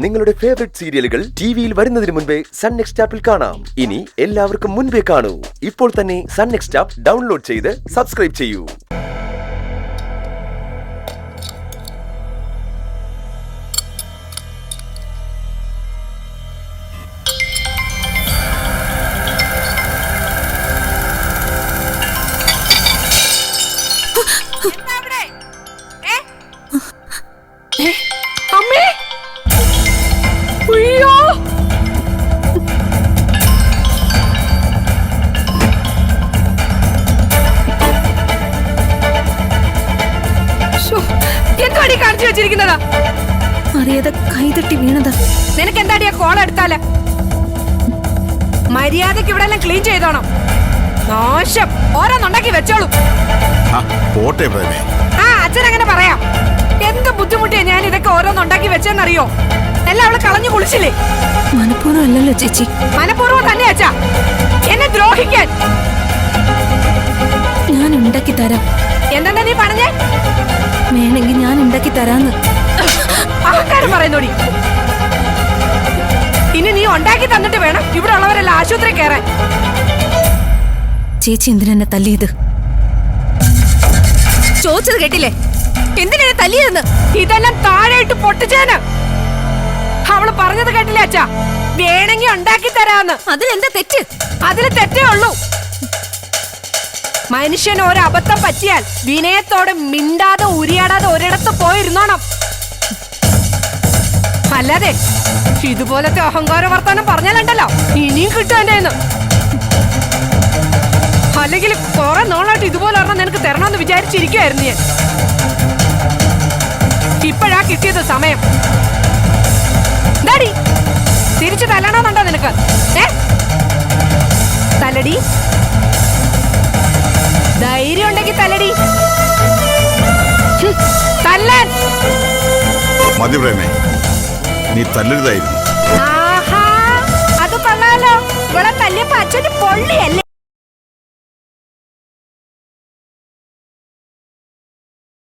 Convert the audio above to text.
നിങ്ങളുടെ ഫേവറേറ്റ് സീരിയലുകൾ ടിവിയിൽ വരുന്നതിന് മുൻപേ സൺ നെക്സ്റ്റ് ആപ്പിൽ കാണാം. ഇനി എല്ലാവർക്കും മുൻപേ കാണൂ. ഇപ്പോൾ തന്നെ സൺ നെക്സ്റ്റ് ആപ്പ് ഡൗൺലോഡ് ചെയ്ത് സബ്സ്ക്രൈബ് ചെയ്യൂ. അമ്മേ അയ്യോ എന്താടി കാണിച്ചു വെച്ചിരിക്കുന്നതാ? അറിയാതെ കൈതട്ടി വീണതാ. നിനക്ക് എന്താടിയാ കോൾ എടുത്താല്? മര്യാദക്ക് ഇവിടെ എല്ലാം ക്ലീൻ ചെയ്തോണം. നാശം ഓരോന്നുണ്ടാക്കി വെച്ചോളൂ. ആ അച്ഛൻ അങ്ങനെ പറയാം. എന്ത് ബുദ്ധിമുട്ടിയാ ഞാൻ ഇതൊക്കെ ഓരോന്നുണ്ടാക്കി വെച്ചെന്നറിയോ? എല്ലാം അവള് കളഞ്ഞു കുളിച്ചില്ലേ? മനഃപൂർവ്വം അല്ലല്ലോ ചേച്ചി. മനഃപൂർവ്വം തന്നെ അച്ഛാ, എന്നെ ദ്രോഹിക്കാൻ. ഞാൻ ഉണ്ടാക്കി തരാം. എന്താ നീ പറഞ്ഞേ? വേണമെങ്കിൽ ഞാൻ ഉണ്ടാക്കി തരാന്ന്. അഹങ്കാരം പറയുന്നോടി. ഇനി നീ ഉണ്ടാക്കി തന്നിട്ട് വേണം ഇവിടെ ഉള്ളവരെല്ലാം ആശുപത്രി കയറാൻ. ചേച്ചി എന്തിനെന്നെ തല്ലിയത്? ചോദിച്ചത് കേട്ടില്ലേ? എന്തിനാ തല്ലിയതെന്ന്? ഇതെല്ലാം താഴെയിട്ട് പൊട്ടിച്ചേന്. അവള് പറഞ്ഞത് കേട്ടില്ലേ അച്ഛാ? വേണമെങ്കിൽ ഉണ്ടാക്കി തരാന്ന്. അതിലെന്താ തെറ്റ്? അതില് തെറ്റേ ഉള്ളൂ. മനുഷ്യന് ഒരു അബദ്ധം പറ്റിയാൽ വിനയത്തോടെ മിണ്ടാതെ ഉരിയാടാതെ ഒരിടത്ത് പോയിരുന്നോണം. അല്ലാതെ ഇതുപോലത്തെ അഹങ്കാര വർത്താനം പറഞ്ഞാലുണ്ടല്ലോ ഇനിയും കിട്ടുമെന്ന്. അല്ലെങ്കിൽ കുറെ നാളായിട്ട് ഇതുപോലെ ഒരെണ്ണം നിനക്ക് തരണമെന്ന് വിചാരിച്ചിരിക്കുവായിരുന്നു ഞാൻ. ഇപ്പോഴാ കിട്ടിയത് സമയം. ഡാഡി തിരിച്ചു തല്ലണമെന്നുണ്ടോ നിനക്ക്? തലടി, ധൈര്യം ഉണ്ടെങ്കിൽ തലടി. തല്ലാൻ മതി പ്രേമേ, നീ തല്ലരുതായിരുന്നു. ആഹാ, അത് കൊള്ളാലോ. ഇവിടെ തല്ലിയപ്പോ അച്ഛന് പൊള്ളിയല്ലേ?